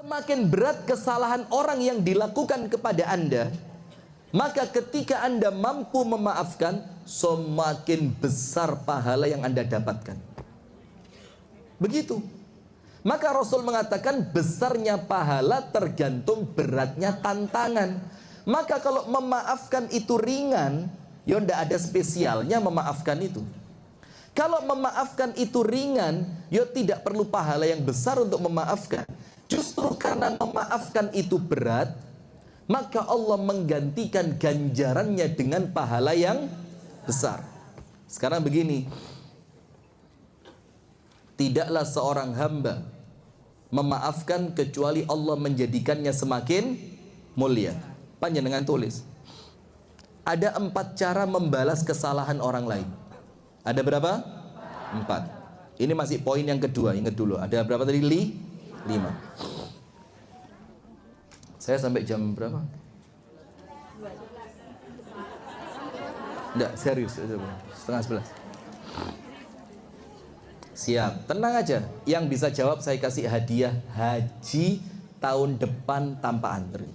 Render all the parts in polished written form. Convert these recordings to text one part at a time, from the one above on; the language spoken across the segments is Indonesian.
Semakin berat kesalahan orang yang dilakukan kepada Anda, maka ketika Anda mampu memaafkan, semakin besar pahala yang Anda dapatkan. Begitu. Maka Rasul mengatakan besarnya pahala tergantung beratnya tantangan. Maka kalau memaafkan itu ringan, ya tidak ada spesialnya memaafkan itu. Kalau memaafkan itu ringan, ya tidak perlu pahala yang besar untuk memaafkan. Justru karena memaafkan itu berat, maka Allah menggantikan ganjarannya dengan pahala yang besar. Sekarang begini, tidaklah seorang hamba memaafkan kecuali Allah menjadikannya semakin mulia. Panjenengan tulis, ada 4 cara membalas kesalahan orang lain. Ada berapa? 4. Ini masih poin yang kedua. Ingat dulu, ada berapa tadi? 5. Saya sampai jam berapa? Enggak, serius, setengah 11. Siap, tenang aja. Yang bisa jawab saya kasih hadiah haji tahun depan tanpa antri.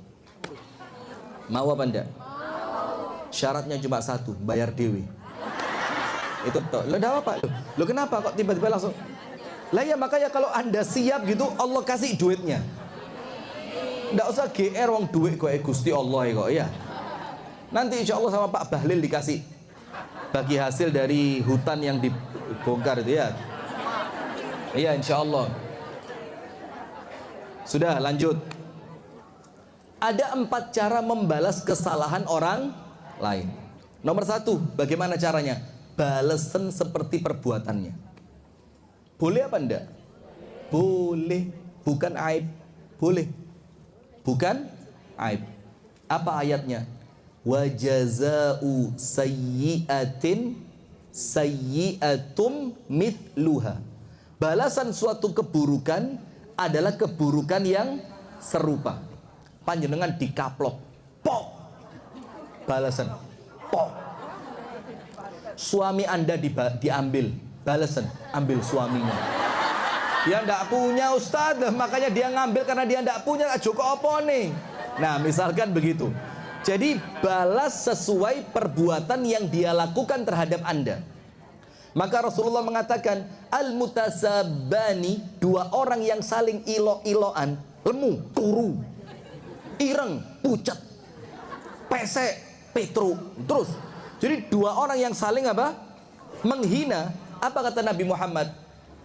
Mau apa enggak? Syaratnya cuma 1, bayar dewe. Itu toh. Lo enggak apa? Lo kenapa kok tiba-tiba langsung? Lah ya makanya kalau Anda siap gitu, Allah kasih duitnya. Nggak usah GR wong duit kok Gusti Allah kok ya. Nanti insya Allah sama Pak Bahlil dikasih bagi hasil dari hutan yang dibongkar itu ya. Iya insya Allah. Sudah lanjut. Ada 4 cara membalas kesalahan orang lain. Nomor 1, bagaimana caranya? Balesan seperti perbuatannya. Boleh apa enggak? Boleh, bukan aib. Boleh, bukan aib. Apa ayatnya? Wa jaza'u sayyi'atin sayyi'atum mithluha. Balasan suatu keburukan adalah keburukan yang serupa. Panjenengan dikaplok, pok, balasan, pok. Suami Anda diambil, balasan, ambil suaminya. Dia ndak punya Ustadz, makanya dia ngambil karena dia ndak punya. Joko apa nih? Nah misalkan begitu. Jadi balas sesuai perbuatan yang dia lakukan terhadap Anda. Maka Rasulullah mengatakan al-mutasabani, 2 orang yang saling ilo-iloan, lemu, turu, ireng, pucat, pesek, petru, terus. Jadi 2 orang yang saling apa? Menghina. Apa kata Nabi Muhammad?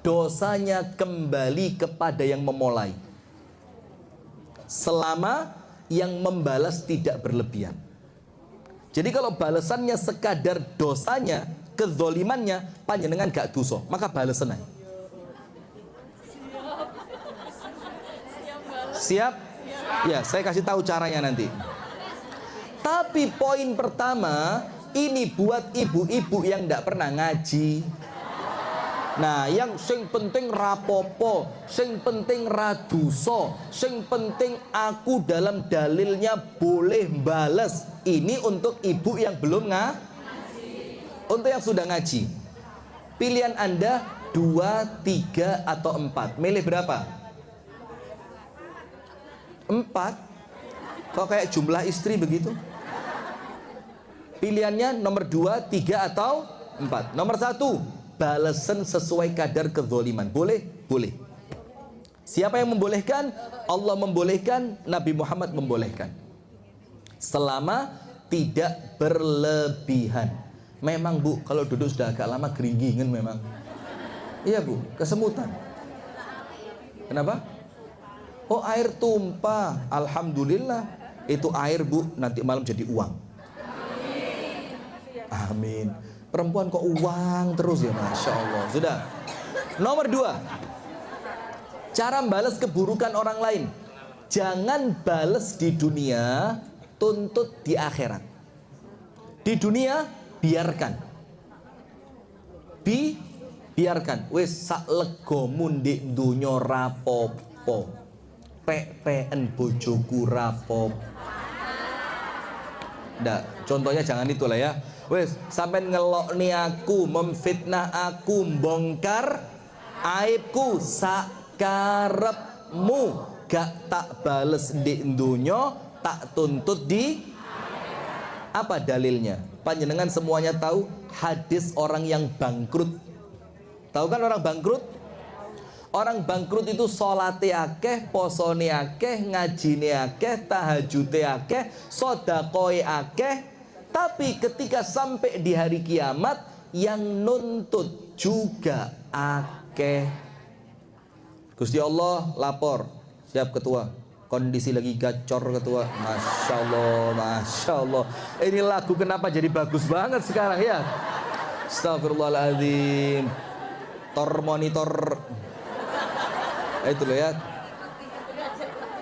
Dosanya kembali kepada yang memulai, selama yang membalas tidak berlebihan. Jadi kalau balasannya sekadar dosanya, kezolimannya, panjenengan gak dosa, maka balasan aja. Siap? Ya, saya kasih tahu caranya nanti. Tapi poin pertama, ini buat ibu-ibu yang tidak pernah ngaji. Nah, yang sing penting rapopo, sing penting raduso, sing penting aku dalam dalilnya boleh balas. Ini untuk ibu yang belum ngaji. Untuk yang sudah ngaji, pilihan Anda 2, 3, atau 4. Milih berapa? 4? Kok kayak jumlah istri begitu? Pilihannya nomor 2, 3, atau 4. Nomor 1, balasan sesuai kadar kezaliman. Boleh? Boleh. Siapa yang membolehkan? Allah membolehkan, Nabi Muhammad membolehkan. Selama tidak berlebihan. Memang Bu, kalau duduk sudah agak lama geringgingan memang. Iya Bu, kesemutan. Kenapa? Oh air tumpah. Alhamdulillah. Itu air Bu, nanti malam jadi uang. Amin. Perempuan kok uang terus ya, Masya Allah. Sudah. Nomor 2, cara membalas keburukan orang lain. Jangan balas di dunia, tuntut di akhirat. Di dunia biarkan, biarkan. Wis sak legomu ndek donya rapopo, pek-peken bojoku rapopo. Ndak, contohnya jangan itulah ya. Wes, sampai ngelokni aku, memfitnah aku, bongkar aibku sakarepmu. gak tak bales di dunya, tak tuntut di apa dalilnya? Panjenengan semuanya tahu hadis orang yang bangkrut. Tahu kan orang bangkrut? Orang bangkrut itu sholate akeh, posone akeh, ngajine akeh, tahajute akeh, sedekah akeh, tapi ketika sampai di hari kiamat yang nuntut juga akeh. Gusti Allah lapor, siap ketua, kondisi lagi gacor ketua. Masya Allah, Masya Allah. Ini lagu kenapa jadi bagus banget sekarang ya? Astagfirullahaladzim. Tor monitor. Itu loh ya.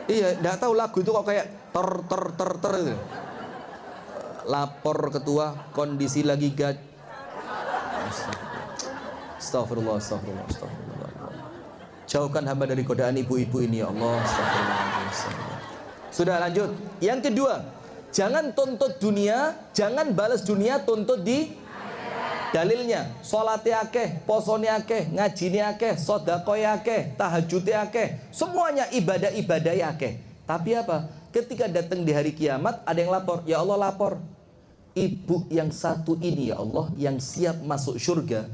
Iya, enggak tahu lagu itu kok kayak ter gitu. Lapor ketua, kondisi lagi gacor. Astagfirullah, astagfirullah, astagfirullah. Jauhkan hamba dari godaan ibu-ibu ini ya Allah. Astagfirullah. Sudah lanjut. Yang kedua, jangan tuntut dunia, jangan balas dunia, tuntut di dalilnya. Sholate akeh, posone akeh, ngajine akeh, sedekah akeh, tahajud akeh, semuanya ibadah-ibadah akeh. Tapi apa? Ketika datang di hari kiamat ada yang lapor, ya Allah lapor. Ibu yang satu ini ya Allah yang siap masuk surga,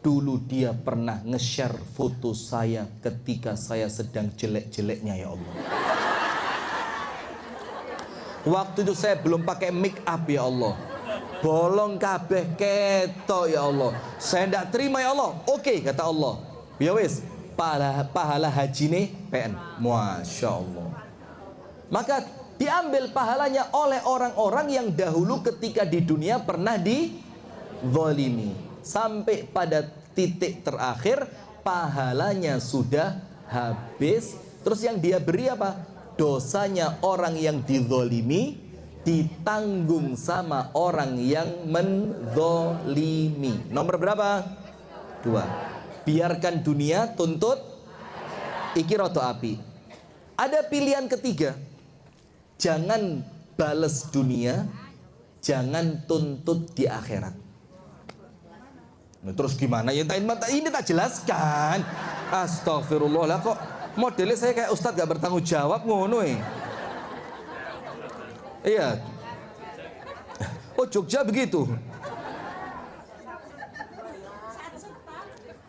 dulu dia pernah nge-share foto saya ketika saya sedang jelek-jeleknya ya Allah. Waktu itu saya belum pakai make up ya Allah. Bolong kabeh ketok ya Allah. Saya tidak terima ya Allah. Oke, kata Allah. Ya wis, pahala haji nih PN. Masya Allah. Maka diambil pahalanya oleh orang-orang yang dahulu ketika di dunia pernah dizalimi. Sampai pada titik terakhir pahalanya sudah habis. Terus yang dia beri apa? Dosanya orang yang dizalimi ditanggung sama orang yang menzalimi. Nomor berapa? 2. Biarkan dunia tuntut iki roto api. Ada pilihan ketiga. Jangan bales dunia, jangan tuntut di akhirat. Nah, terus gimana ya? Ini tak jelaskan. Astagfirullah, lah kok modelnya saya kayak ustadz gak bertanggung jawab ngono Iya. Oh, Jogja begitu.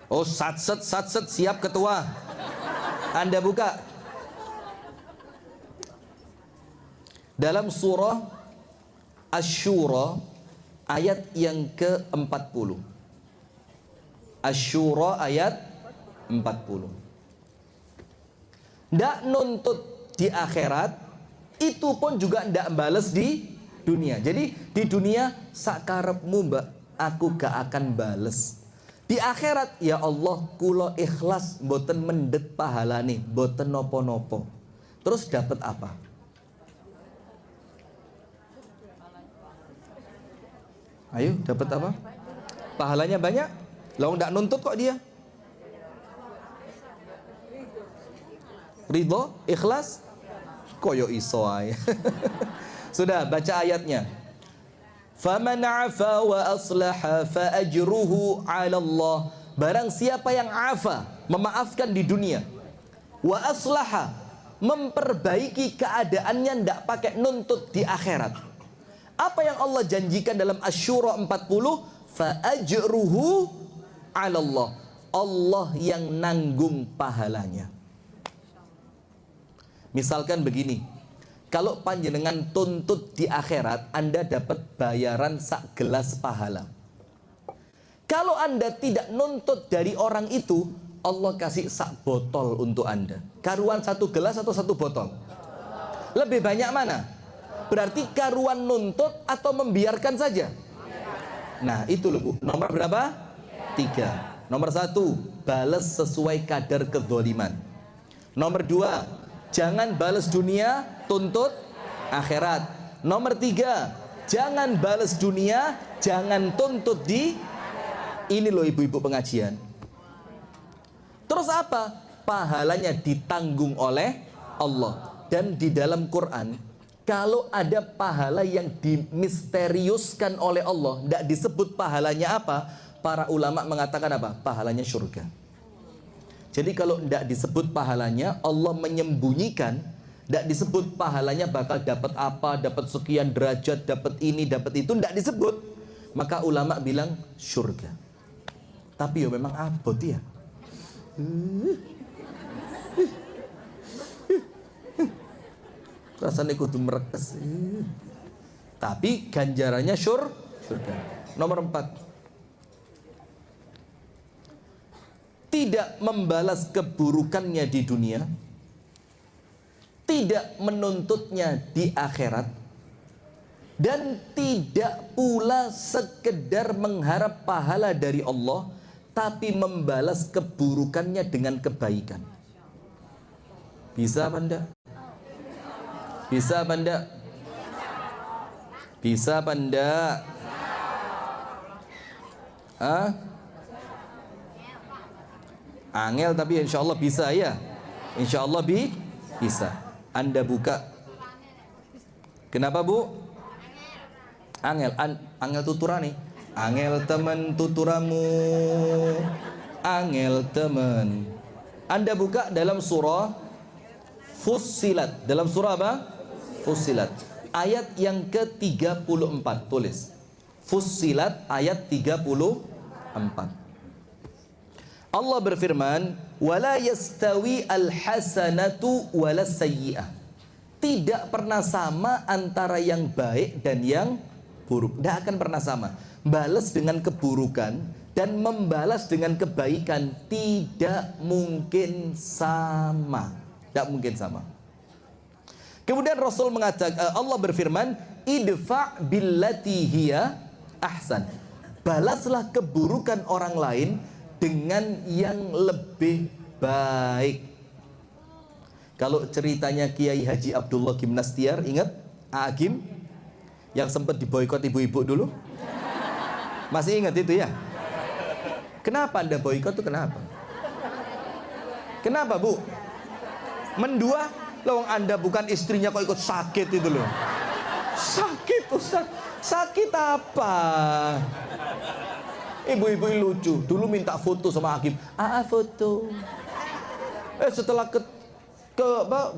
Oh, satset siap ketua. Anda buka dalam surah Asy-Syura ayat yang ke-40. Asy-Syura ayat 40. Ndak nuntut di akhirat, itu pun juga ndak bales di dunia. Jadi di dunia sakarepmu mbak, aku gak akan bales. Di akhirat ya Allah kula ikhlas mboten mendet pahalane, mboten nopo-nopo. Terus dapat apa? Ayo, dapat apa? Pahalanya banyak? Lah ndak nuntut kok dia. Ridho, ikhlas, koyo iso ae. Sudah baca ayatnya. Faman 'afa wa aslaha fa ajruhu 'ala Allah. Barang siapa yang 'afa, memaafkan di dunia, wa aslaha, memperbaiki keadaannya ndak pakai nuntut di akhirat. Apa yang Allah janjikan dalam Asy-Syura 40? Fa ajruhu 'ala Allah. Allah yang nanggung pahalanya. Misalkan begini, kalau panjenengan tuntut di akhirat, Anda dapat bayaran sak gelas pahala. Kalau Anda tidak nuntut dari orang itu, Allah kasih sak botol untuk Anda. Karuan satu gelas atau satu botol? Lebih banyak mana? Berarti karuan nuntut atau membiarkan saja? Nah itu loh Bu. Nomor berapa? 3. Nomor 1, balas sesuai kadar kezaliman. Nomor 2, jangan balas dunia, tuntut akhirat. Nomor 3, jangan balas dunia, jangan tuntut di. Ini loh ibu-ibu pengajian. Terus apa? Pahalanya ditanggung oleh Allah. Dan di dalam Quran, kalau ada pahala yang dimisteriuskan oleh Allah, tidak disebut pahalanya apa, para ulama mengatakan apa? Pahalanya surga. Jadi kalau tidak disebut pahalanya, Allah menyembunyikan, tidak disebut pahalanya bakal dapat apa, dapat sekian derajat, dapat ini, dapat itu, tidak disebut. Maka ulama bilang surga. Tapi ya memang abot ya. Rasanya kudu merekes. Tapi ganjarannya surga. Nomor 4. Tidak membalas keburukannya di dunia, tidak menuntutnya di akhirat, dan tidak pula sekedar mengharap pahala dari Allah, tapi membalas keburukannya dengan kebaikan. Bisa apa enggak? Bisa apa enggak? Bisa apa enggak? Hah? Angel tapi insya Allah bisa ya. Insya Allah bisa. Anda buka. Kenapa bu? Angel, angel tuturani. Angel temen tuturamu. Angel temen. Anda buka dalam surah Fussilat. Dalam surah apa? Fussilat. Ayat yang ke-34. Tulis Fussilat ayat 34. Allah berfirman, wala yastawi al-hasanatu wala sayyi'ah. Tidak pernah sama antara yang baik dan yang buruk. Tidak akan pernah sama. Balas dengan keburukan dan membalas dengan kebaikan tidak mungkin sama. Tidak mungkin sama. Kemudian Rasul mengatakan, Allah berfirman, idfa' billati hiya ahsan. Balaslah keburukan orang lain dengan yang lebih baik. Kalau ceritanya Kiai Haji Abdullah Gimnastiar, ingat Agim yang sempat diboikot ibu-ibu dulu? Masih ingat itu ya? Kenapa Anda boikot itu kenapa? Kenapa bu? Mendua? Loh Anda bukan istrinya kok ikut sakit itu loh. Sakit Ustaz. Sakit apa? Ibu-ibu lucu. Dulu minta foto sama Hakim. Foto. Setelah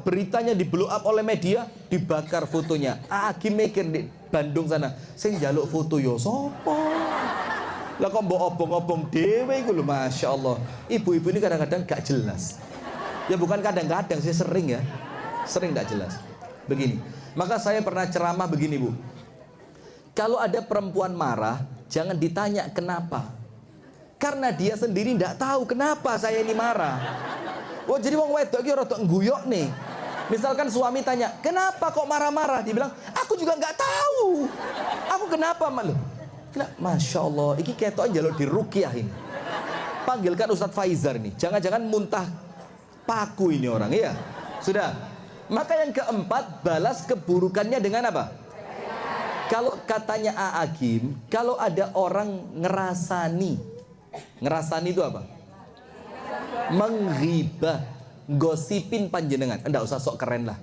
beritanya di blow up oleh media, dibakar fotonya. Hakim mikir di Bandung sana, sing njaluk foto yo sopo? Lah kok mbok obong-obong dhewe iku lho, Masya Allah. Ibu-ibu ini kadang-kadang gak jelas. Ya bukan kadang-kadang, sih sering ya. Sering gak jelas. Begini. Maka saya pernah ceramah begini, Bu. Kalau ada perempuan marah, jangan ditanya kenapa. Karena dia sendiri tidak tahu kenapa saya ini marah. Oh jadi wong wedok iki rada ngguyok nih. Misalkan suami tanya, "Kenapa kok marah-marah?" Dia bilang, "Aku juga nggak tahu. Aku kenapa, Mak?" Masya Allah, iki ketok njaluk diruqyah ini. Panggilkan Ustadz Faizar nih. Jangan-jangan muntah paku ini orang, ya. Sudah. Maka yang keempat, balas keburukannya dengan apa? Kalau katanya Agim, kalau ada orang ngerasani itu apa? Menghibah, gosipin panjenengan. Anda usah sok keren lah.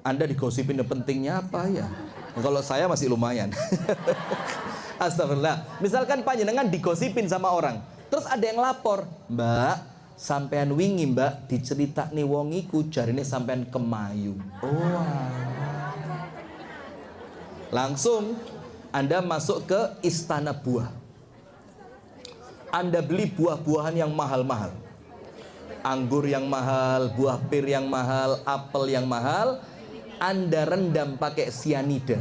Anda digosipin pentingnya apa ya? Kalau saya masih lumayan. Astagfirullah. Misalkan panjenengan digosipin sama orang, terus ada yang lapor, "Mbak, sampean wingi Mbak diceritakne wong iku jarine sampean kemayu." Oh. Langsung Anda masuk ke istana buah. Anda beli buah-buahan yang mahal-mahal. Anggur yang mahal, buah pir yang mahal, apel yang mahal. Anda rendam pakai sianida.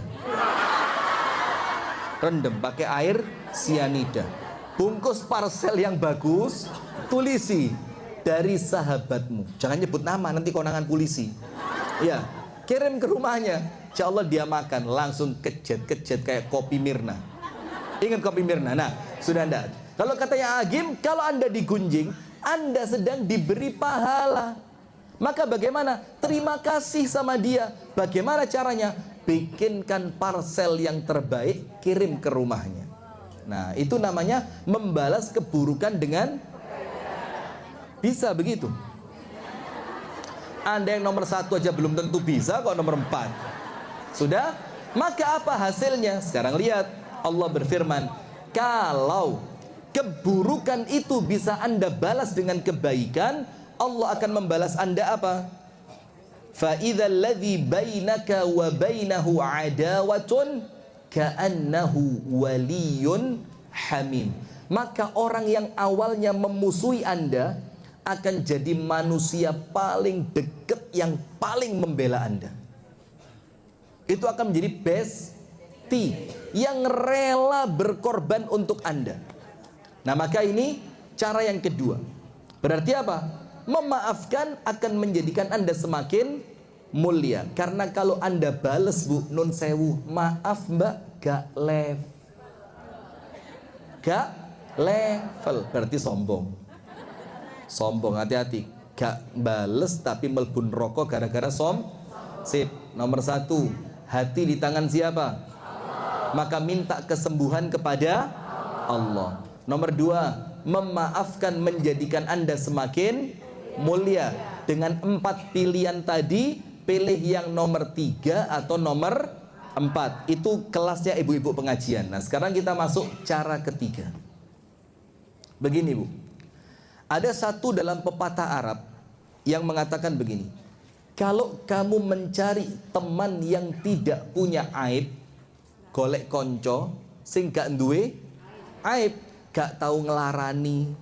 Rendam pakai air sianida. Bungkus parcel yang bagus, tulisi dari sahabatmu. Jangan nyebut nama, nanti konangan polisi. Ya, kirim ke rumahnya. Insya Allah dia makan, langsung kejet-kejet kayak kopi Mirna. Ingat kopi Mirna? Nah, sudah enggak. Kalau katanya Agim, kalau Anda digunjing, Anda sedang diberi pahala. Maka bagaimana? Terima kasih sama dia. Bagaimana caranya? Bikinkan parcel yang terbaik, kirim ke rumahnya. Nah, itu namanya membalas keburukan dengan bisa begitu. Anda yang nomor 1 aja belum tentu bisa, kok nomor 4. Sudah? Maka apa hasilnya? Sekarang lihat, Allah berfirman, keburukan itu bisa Anda balas dengan kebaikan, Allah akan membalas Anda apa? Fa idzal ladzi bainaka wa bainahu adawatun ka'annahu waliyyun hamim. Maka orang yang awalnya memusuhi Anda akan jadi manusia paling dekat yang paling membela Anda. Itu akan menjadi bestie yang rela berkorban untuk Anda. Nah, maka ini cara yang kedua. Berarti apa? Memaafkan akan menjadikan Anda semakin mulia. Karena kalau Anda bales, Bu, nun sewu, maaf Mbak, gak level. Berarti sombong. Sombong, hati-hati. Gak bales tapi melbun rokok gara-gara sip. Nomor 1, hati di tangan siapa? Maka minta kesembuhan kepada Allah. Nomor 2, memaafkan menjadikan Anda semakin mulia. Dengan 4 pilihan tadi, pilih yang nomor 3 atau nomor 4. Itu kelasnya ibu-ibu pengajian. Nah, sekarang kita masuk cara ketiga. Begini, Bu. Ada satu dalam pepatah Arab yang mengatakan begini. Kalau kamu mencari teman yang tidak punya aib, golek konco sing gak duwe aib, gak tahu ngelarani,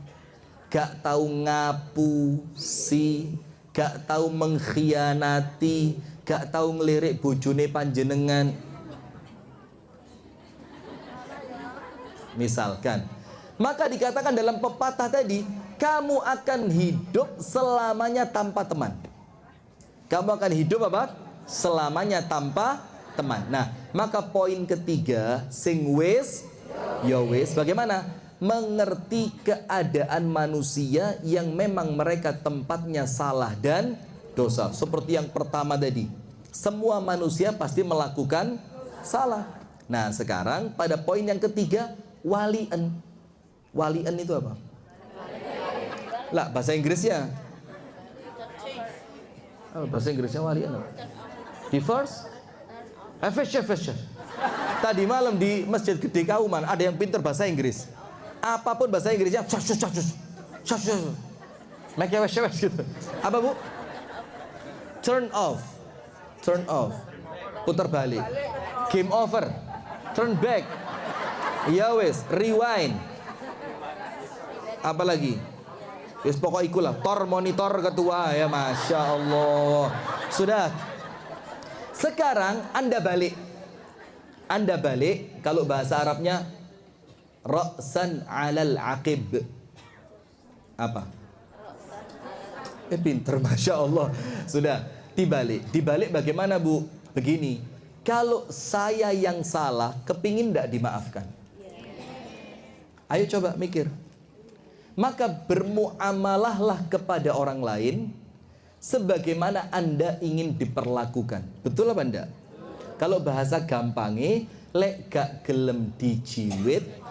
gak tahu ngapusi, gak tahu mengkhianati, gak tahu ngelirik bojone panjenengan. Misalkan, maka dikatakan dalam pepatah tadi, kamu akan hidup selamanya tanpa teman. Kamu akan hidup apa? Selamanya tanpa teman. Nah, maka poin ketiga, sing wis ya wis, bagaimana? Mengerti keadaan manusia yang memang mereka tempatnya salah dan dosa. Seperti yang pertama tadi, semua manusia pasti melakukan salah. Nah, sekarang pada poin yang ketiga, walian. Walian itu apa? Lah, bahasa Inggrisnya. Oh, bahasa Inggrisnya walian apa? Divorce? Efesya. Tadi malam di Masjid Gede Kauman ada yang pintar bahasa Inggris. Apapun bahasa Inggrisnya, make wes gitu. Apa, Bu? Turn off. Putar balik. Game over. Turn back. Ya wes, rewind. Apa lagi? Wes pokok ikulah. Tor monitor ketua ya, Masya Allah. Sudah. Sekarang Anda balik. Kalau bahasa Arabnya ra'san 'alal 'aqib. Apa? Pinter, Masya Allah. Sudah, dibalik bagaimana, Bu? Begini, kalau saya yang salah, kepingin tidak dimaafkan? Ayo coba mikir. Maka bermuamalahlah kepada orang lain sebagaimana Anda ingin diperlakukan. Betul apa enggak? Kalau bahasa gampangnya, lek gak gelem dijiwit.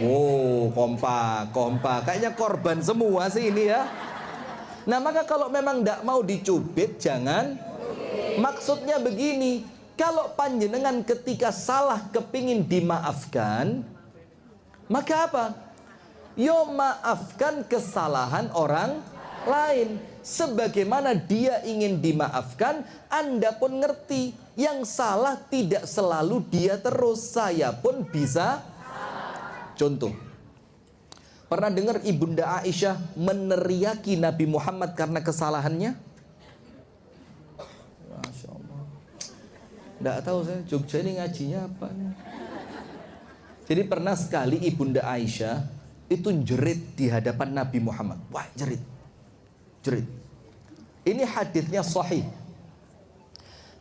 Wow, kompak. Kayaknya korban semua sih ini ya. Nah, maka kalau memang enggak mau dicubit, jangan. Maksudnya begini, kalau panjenengan ketika salah kepingin dimaafkan, maka apa? Yo maafkan kesalahan orang lain. Sebagaimana dia ingin dimaafkan, Anda pun ngerti. Yang salah tidak selalu dia terus. Saya pun bisa. Contoh, pernah dengar Ibunda Aisyah meneriaki Nabi Muhammad karena kesalahannya? Masya Allah. Nggak tahu saya, Jogja ini ngajinya apa nih? Jadi pernah sekali Ibunda Aisyah itu jerit di hadapan Nabi Muhammad. Wah, jerit. Ini hadisnya sahih.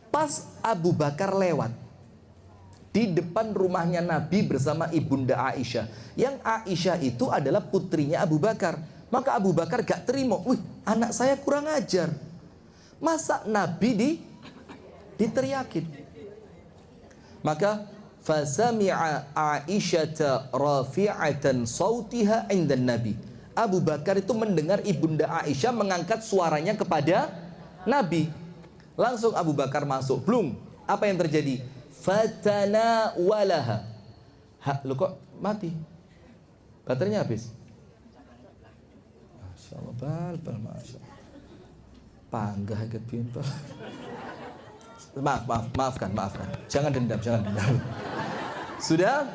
Pas Abu Bakar lewat di depan rumahnya Nabi bersama Ibunda Aisyah. Yang Aisyah itu adalah putrinya Abu Bakar. Maka Abu Bakar gak terima. Wih, anak saya kurang ajar. Masa Nabi diteriakin? Maka fasami'a Aisyata rafi'atan sautiha 'indan Nabi. Abu Bakar itu mendengar Ibunda Aisyah mengangkat suaranya kepada Nabi. Langsung Abu Bakar masuk. Blung. Apa yang terjadi? Fatana walaha. Lu kok mati? Baterainya habis. Masya Allah, bal, Masya Allah. Panggah kebiyen, Pak. Maafkan. Jangan dendam. Sudah?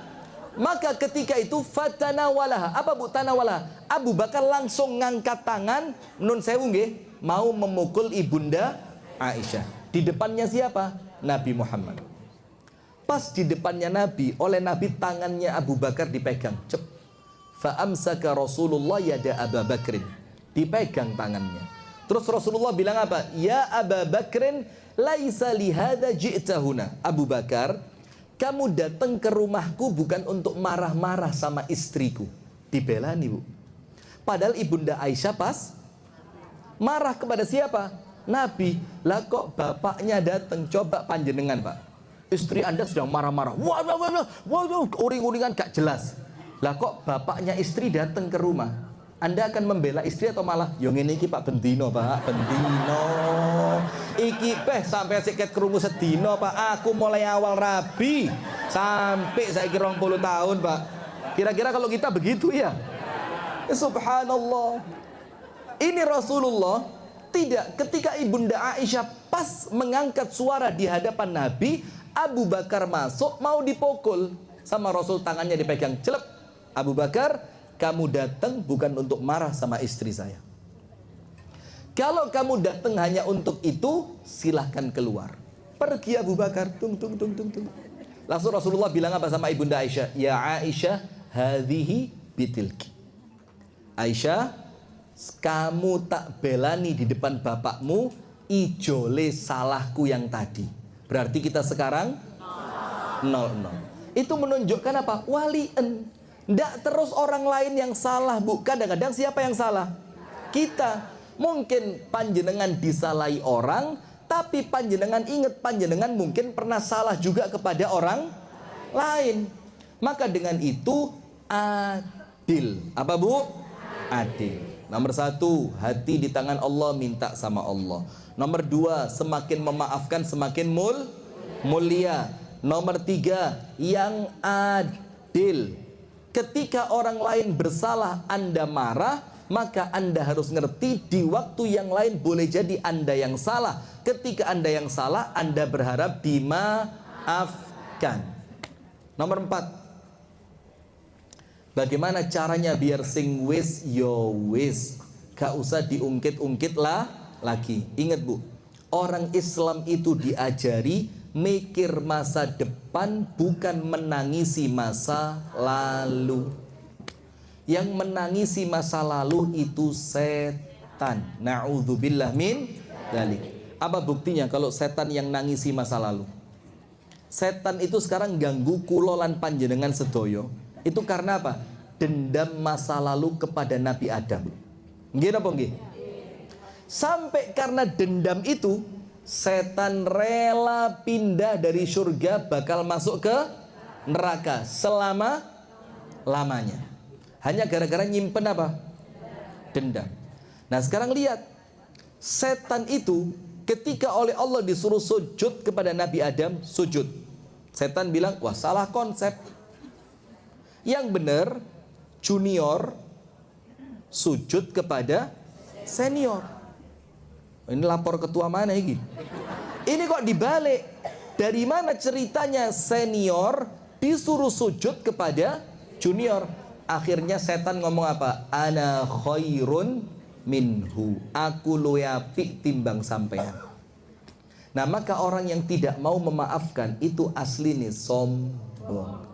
Maka ketika itu fatanawalaha. Apa Bu tanawalaha? Abu Bakar langsung ngangkat tangan, nun sewu nggih, mau memukul ibunda Aisyah. Di depannya siapa? Nabi Muhammad. Pas di depannya Nabi, oleh Nabi tangannya Abu Bakar dipegang. Cep. Fa amsaka Rasulullah yada Abu Bakrin. Dipegang tangannya. Terus Rasulullah bilang apa? Ya Abu Bakrin, laisa lihada ji'tahuna. Abu Bakar, kamu datang ke rumahku bukan untuk marah-marah sama istriku. Dibelani, Bu. Padahal ibunda Aisyah pas marah kepada siapa? Nabi. Lah kok bapaknya datang? Coba panjenengan, Pak. Istri Anda sedang marah-marah. Wah, uring-uringan gak jelas. Lah kok bapaknya istri datang ke rumah? Anda akan membela istri atau malah yo ngene iki Pak bendino, Pak, bendino. Iki sampai siket krungu sedino, Pak. Aku mulai awal rabi sampai saiki 20 tahun, Pak. Kira-kira kalau kita begitu ya? Subhanallah. Ini Rasulullah tidak, ketika ibunda Aisyah pas mengangkat suara di hadapan Nabi, Abu Bakar masuk mau dipukul sama Rasul, tangannya dipegang, celep. Abu Bakar, kamu datang bukan untuk marah sama istri saya. Kalau kamu datang hanya untuk itu, silahkan keluar. Pergi Abu Bakar. Tung. Langsung Rasulullah bilang apa sama ibunda Aisyah? Ya Aisyah, hadhihi bitilki. Aisyah, kamu tak belani di depan bapakmu, ijole salahku yang tadi. Berarti kita sekarang 0-0. Itu menunjukkan apa? Wali'en. Tidak terus orang lain yang salah, Bu. Kadang-kadang siapa yang salah? Kita. Mungkin panjenengan disalahi orang, tapi panjenengan ingat panjenengan mungkin pernah salah juga kepada orang lain. Maka dengan itu adil. Apa, Bu? Adil. Nomor 1, hati di tangan Allah, minta sama Allah. Nomor 2, semakin memaafkan semakin mulia. Nomor 3, yang adil. Ketika orang lain bersalah, Anda marah, maka Anda harus ngerti di waktu yang lain boleh jadi Anda yang salah. Ketika Anda yang salah, Anda berharap dimaafkan. Nomor 4, bagaimana caranya biar sing wis yo wis, gak usah diungkit-ungkit lah lagi. Ingat, Bu, orang Islam itu diajari mikir masa depan, bukan menangisi masa lalu. Yang menangisi masa lalu itu setan. Na'udzubillah min dzalik. Apa buktinya kalau setan yang nangisi masa lalu? Setan itu sekarang ganggu kulolan panjenengan sedoyo. Itu karena apa? Dendam masa lalu kepada Nabi Adam. Nggih napa nggih? Sampai karena dendam itu, setan rela pindah dari surga, bakal masuk ke neraka selama-lamanya. Hanya gara-gara nyimpen apa? Dendam. Nah sekarang lihat, setan itu ketika oleh Allah disuruh sujud kepada Nabi Adam, sujud. Setan bilang, wah salah konsep. Yang benar, junior sujud kepada senior. Ini lapor ketua mana ini? Ini kok dibalik? Dari mana ceritanya senior disuruh sujud kepada junior? Akhirnya setan ngomong apa? Ana khairun minhu. Aku luwih apik timbang sampean. Nah, maka orang yang tidak mau memaafkan itu asline sombong.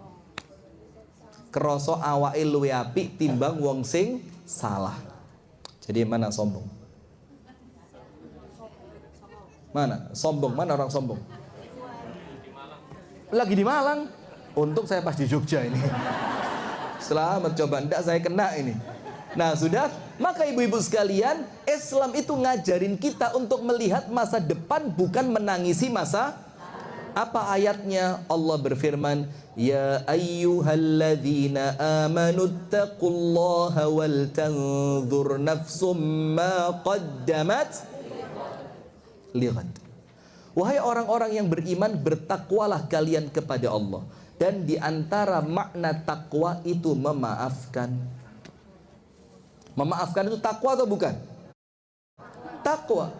Kroso awake luwih apik timbang wong sing salah. Jadi mana sombong? Mana? Sombong, mana orang sombong? Lagi di Malang. Untung saya pas di Jogja ini. Selamat, coba ndak saya kena ini. Nah sudah, maka ibu-ibu sekalian, Islam itu ngajarin kita untuk melihat masa depan, bukan menangisi masa. Apa ayatnya? Allah berfirman, ya ayyuhalladzina amanu taqullaha wal tanzur nafsum ma qaddamat lighad. Wahai orang-orang yang beriman, bertakwalah kalian kepada Allah Dan di antara makna takwa itu memaafkan. Memaafkan itu takwa atau bukan? Takwa.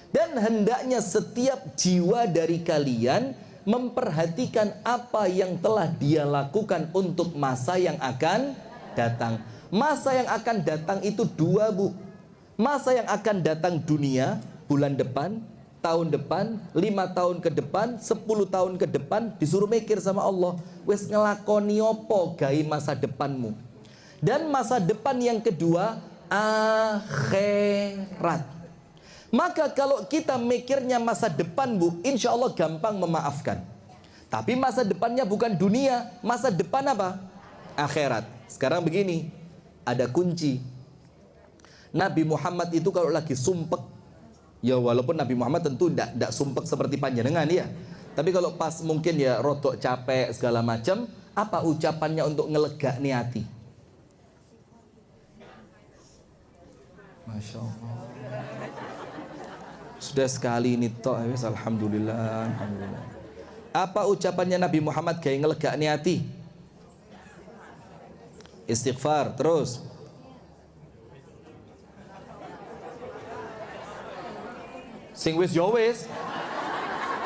Dan hendaknya setiap jiwa dari kalian memperhatikan apa yang telah dia lakukan untuk masa yang akan datang. Masa yang akan datang itu dua, Bu. Masa yang akan datang dunia bulan depan, tahun depan, 5 tahun ke depan, 10 tahun ke depan, disuruh mikir sama Allah, wis ngelakoni opo gai masa depanmu. Dan masa depan yang kedua, akhirat. Maka kalau kita mikirnya masa depan, Bu, insya Allah gampang memaafkan. Tapi masa depannya bukan dunia, masa depan apa? Akhirat. Sekarang begini, ada kunci. Nabi Muhammad itu kalau lagi sumpek, ya walaupun Nabi Muhammad tentu tidak sumpek seperti panjenengan ya, tapi kalau pas mungkin ya rodok capek segala macam, apa ucapannya untuk ngelegakni hati? Masya Allah. Sudah sekali ini toh, alhamdulillah, alhamdulillah. Apa ucapannya Nabi Muhammad kayak ngelegakni hati? Istighfar, terus sing wis yo wis.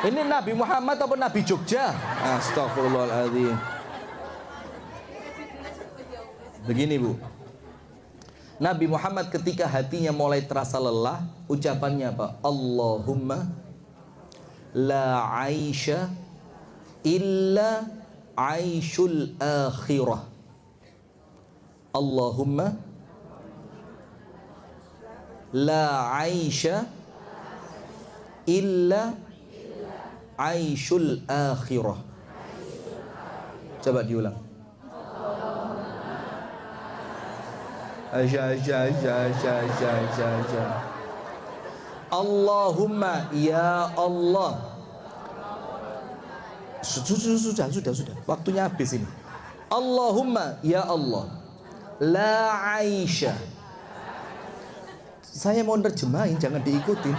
Ini Nabi Muhammad apa Nabi Jogja? Astagfirullahaladzim. Begini, Bu, Nabi Muhammad ketika hatinya mulai terasa lelah, ucapannya apa? Allahumma la aisha illa aishul akhirah. Allahumma la aisha illa aishul akhirah. Coba diulang. Allahumma ya Allah. Sudah. Waktunya habis ini. Allahumma ya Allah. La aisha. Saya mau nerjemahin, jangan diikutin.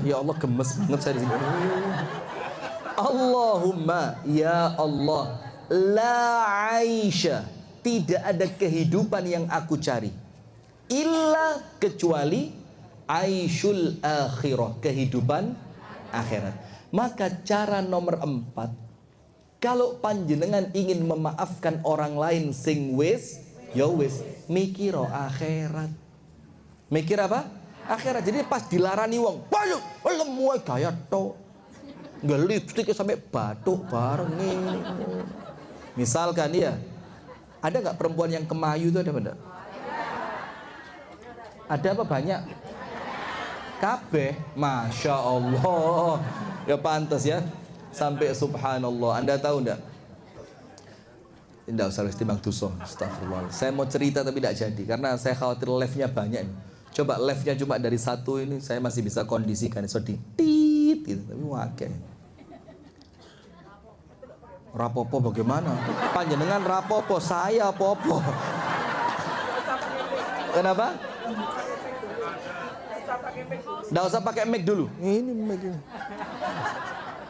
Ya Allah, gemes banget saya di sini. Allahumma ya Allah, la aisha, tidak ada kehidupan yang aku cari illa kecuali aishul akhirah, kehidupan akhirat. Maka cara nomor 4, kalau panjenengan ingin memaafkan orang lain sing wis, ya wis, mikiro akhirat. Mikir apa? Akhirat. Jadi pas dilarani wong, "Payu, lemu gaya tok." Nggak lipstik sampai batuk bareng nih. Misalkan ya, ada nggak perempuan yang kemayu itu, ada enggak? Ada apa banyak? Kabeh, Masya Allah. Ya pantas ya, sampai subhanallah. Anda tahu enggak? Tidak usah timbang tuso. Astagfirullah. Saya mau cerita tapi tidak jadi karena saya khawatir live-nya banyak. Coba live-nya cuma dari 1 ini saya masih bisa kondisikan sedih. Tit gitu, tapi wakil. Rapopo bagaimana? Panjenengan rapopo, saya popo. Kenapa? Nggak usah pakai mic dulu. Ini mic ini.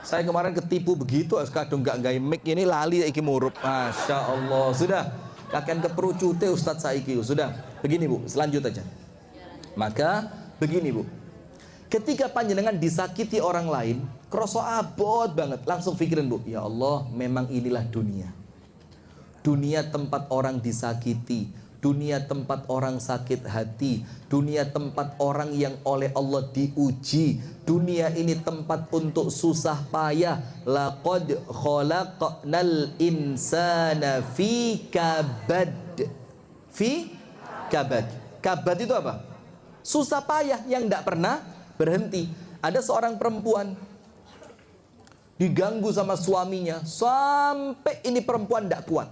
Saya kemarin ketipu begitu, kadung nggak gaya mic ini lali iki murup. Masya Allah. Sudah, kakek keperucute Ustadz saiki. Sudah, begini Bu, selanjut aja. Maka begini Bu, ketika panjenengan disakiti orang lain, kroso abot banget, langsung pikirin Bu, ya Allah, memang inilah dunia. Dunia tempat orang disakiti, dunia tempat orang sakit hati, dunia tempat orang yang oleh Allah diuji, dunia ini tempat untuk susah payah. Laqad khalaqnal insana fi kabad. Fi kabad. Kabad itu apa? Susah payah yang tidak pernah berhenti. Ada seorang perempuan diganggu sama suaminya sampai ini perempuan tidak kuat.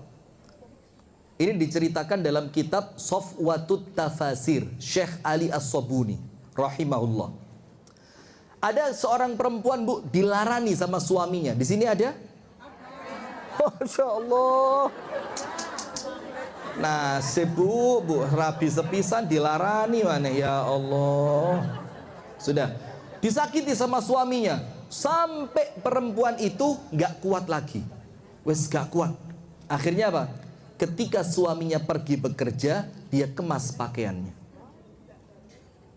Ini diceritakan dalam kitab Safwatut Tafasir Syekh Ali As-Sabuni rahimahullah. Ada seorang perempuan Bu dilarani sama suaminya. Di sini ada? Masya Allah. Nasib Bu, rabi sepisan dilarani mana ya Allah. Sudah disakiti sama suaminya sampai perempuan itu nggak kuat lagi. Wes gak kuat. Akhirnya apa? Ketika suaminya pergi bekerja, dia kemas pakaiannya.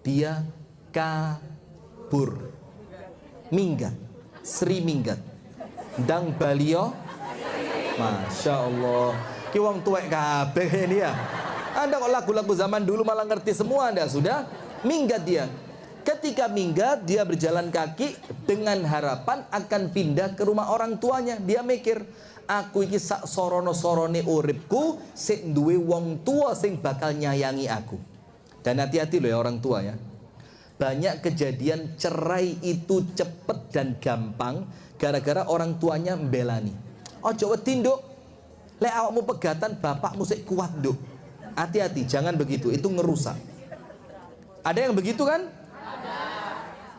Dia kabur. Minggat. Sri minggat. Ndang balio. Masya Allah. Ki wong tuwek kabeh ini ya. Anda kok lagu-lagu zaman dulu malah ngerti semua Anda sudah. Minggat dia. Ketika minggat, dia berjalan kaki dengan harapan akan pindah ke rumah orang tuanya. Dia mikir, aku iki sak sorono-sorone uripku sing duwe wong tua sing bakal nyayangi aku. Dan hati-hati loh ya orang tua ya. Banyak kejadian cerai itu cepet dan gampang gara-gara orang tuanya membelani. Ojo wedi nduk. Lek awakmu pegatan bapakmu sik kuat nduk. Hati-hati, jangan begitu, itu ngerusak. Ada yang begitu kan?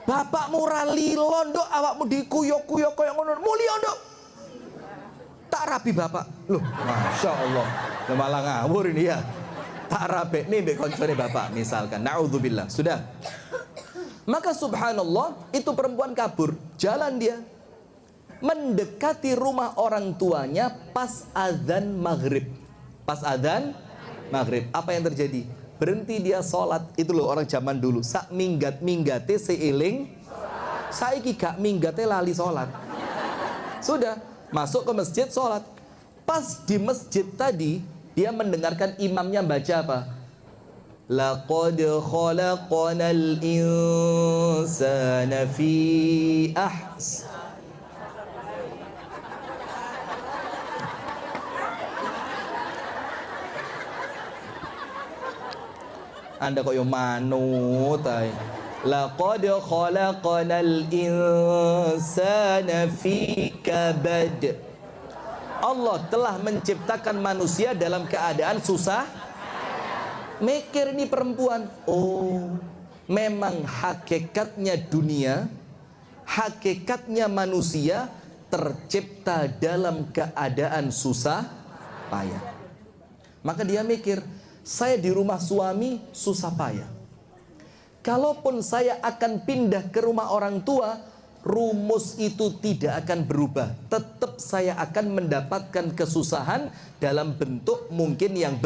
Bapakmu rali londok, awakmu dikuyok-kuyok koyo ngono. Mulya nduk. Tak rapi bapak. Loh, Masya Allah. Malah ngawur ini ya. Tak rapi nih mbek koncone bapak misalkan. Na'udzubillah. Sudah. Maka subhanallah, itu perempuan kabur. Jalan dia. Mendekati rumah orang tuanya pas azan maghrib. Pas azan maghrib. Apa yang terjadi? Berhenti dia sholat. Itu loh orang zaman dulu. Sak minggat-minggate seiling. Saiki gak minggate lali sholat. Sudah. Masuk ke masjid sholat. Pas di masjid tadi, dia mendengarkan imamnya baca apa? Laqad khalaqanal insana fi Anda kok yo manut ay. Laqad khalaqanal insana fi kabad. Allah telah menciptakan manusia dalam keadaan susah. Mikir ini perempuan. Oh, memang hakikatnya dunia, hakikatnya manusia tercipta dalam keadaan susah payah. Maka dia mikir, saya di rumah suami susah payah. Kalaupun saya akan pindah ke rumah orang tua, rumus itu tidak akan berubah. Tetap saya akan mendapatkan kesusahan dalam bentuk mungkin yang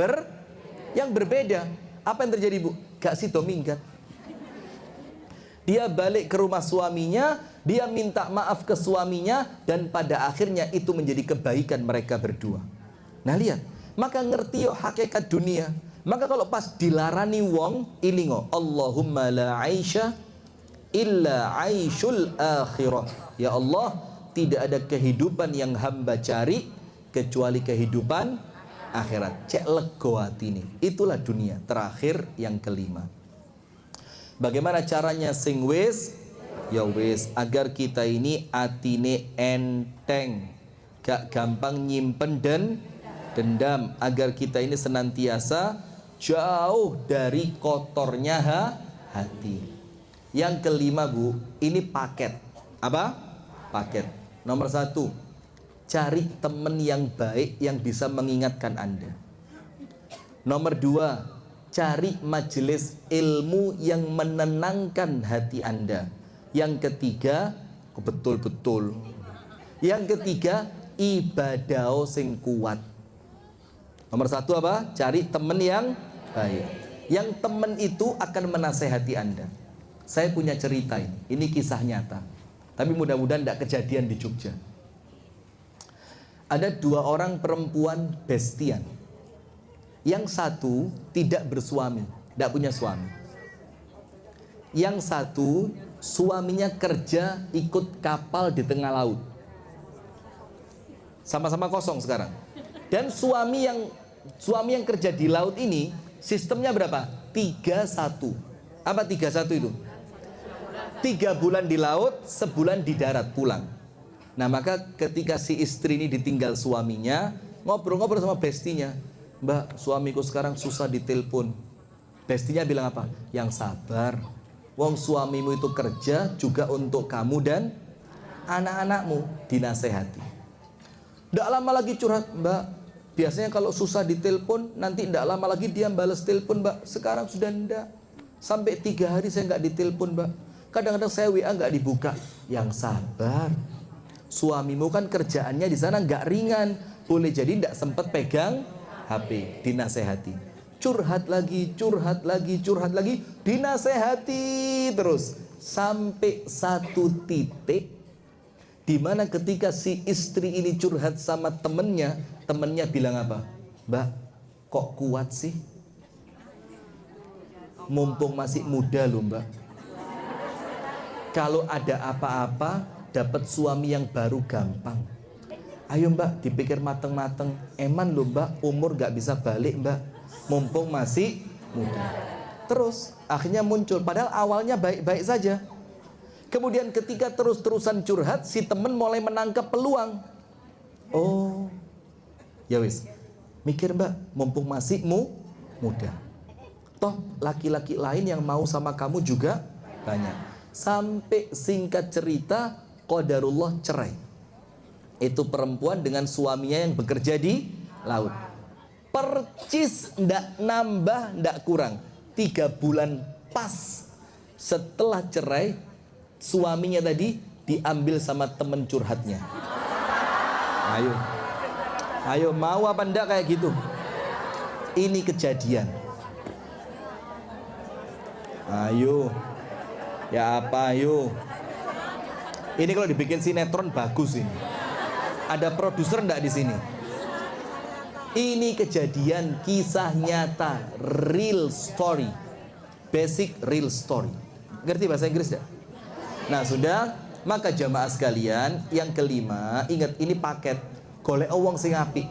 berbeda. Apa yang terjadi, Bu? Gak sido minggat. Dia balik ke rumah suaminya, dia minta maaf ke suaminya, dan pada akhirnya itu menjadi kebaikan mereka berdua. Nah lihat, maka ngerti yo hakikat dunia. Maka kalau pas dilarani wong, ilingo, Allahumma la aisha illa aishul akhirah. Ya Allah, tidak ada kehidupan yang hamba cari kecuali kehidupan akhirat. Cek lego hati ini. Itulah dunia. Terakhir yang kelima. Bagaimana caranya sing wis? Ya wis, agar kita ini atine enteng, gak gampang nyimpen dan dendam, agar kita ini senantiasa jauh dari kotornya hati. Yang kelima, Bu, ini paket. Apa? Paket. Nomor 1, cari teman yang baik yang bisa mengingatkan Anda. Nomor 2, cari majelis ilmu yang menenangkan hati Anda. Yang ketiga, betul-betul. Yang ketiga, ibadah sing kuat. Nomor 1 apa? Cari teman yang baik. Yang teman itu akan menasehati Anda. Saya punya cerita ini kisah nyata. Tapi mudah-mudahan tidak kejadian di Jogja. Ada 2 orang perempuan bestian. Yang satu tidak bersuami, tidak punya suami. Yang satu suaminya kerja ikut kapal di tengah laut. Sama-sama kosong sekarang. Dan suami yang kerja di laut ini sistemnya berapa? 3-1. Apa 3-1 itu? 3 bulan di laut, sebulan di darat pulang. Nah maka ketika si istri ini ditinggal suaminya, ngobrol-ngobrol sama bestinya, Mbak, suamiku sekarang susah ditelepon. Bestinya bilang apa? Yang sabar. Wong suamimu itu kerja juga untuk kamu dan anak-anakmu. Dinasehati. Tidak lama lagi curhat, Mbak. Biasanya kalau susah ditelepon, nanti tidak lama lagi dia balas telepon, Mbak. Sekarang sudah tidak. Sampai 3 hari saya nggak ditelepon, Mbak. Kadang-kadang saya WA nggak dibuka. Yang sabar. Suamimu kan kerjaannya di sana nggak ringan, boleh jadi nggak sempet pegang HP. Dinasehati, curhat lagi, dinasehati terus sampai satu titik di mana ketika si istri ini curhat sama temennya bilang apa? Mbak, kok kuat sih? Mumpung masih muda loh mbak. Kalau ada apa-apa, dapat suami yang baru gampang. Ayo mbak, dipikir mateng-mateng. Eman loh mbak, umur gak bisa balik mbak. Mumpung masih muda. Terus akhirnya muncul, padahal awalnya baik-baik saja. Kemudian ketika terus-terusan curhat, si temen mulai menangkap peluang. Oh, ya wis, mikir mbak, mumpung masih muda. Toh laki-laki lain yang mau sama kamu juga banyak. Sampai singkat cerita, qadarullah cerai. Itu perempuan dengan suaminya yang bekerja di laut. Percis, ndak nambah, ndak kurang. 3 bulan pas setelah cerai, suaminya tadi diambil sama temen curhatnya. Ayo mau apa ndak kayak gitu? Ini kejadian. Ayo. Ya apa ayo. Ini kalau dibikin sinetron bagus ini. Ada produser ndak di sini? Ini kejadian kisah nyata, real story. Basic real story. Ngerti bahasa Inggris enggak? Nah, sudah, maka jamaah sekalian, yang kelima, ingat ini paket. Golek wong sing apik.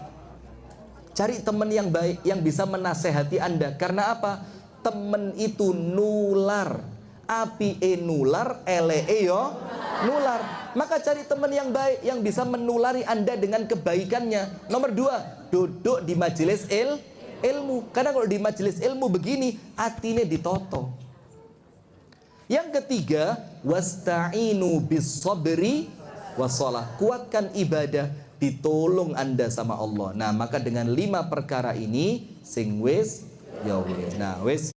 Cari teman yang baik yang bisa menasehati Anda. Karena apa? Temen itu nular. Api nular, yo nular. Maka cari teman yang baik yang bisa menulari Anda dengan kebaikannya. Nomor 2, duduk di majelis ilmu. Karena kalau di majelis ilmu begini, hatinya ditoto. Yang ketiga, wasta'inu bis sabri wassalah. Kuatkan ibadah, ditolong Anda sama Allah. Nah, maka dengan 5 perkara ini sing wis ya wis. Nah, wis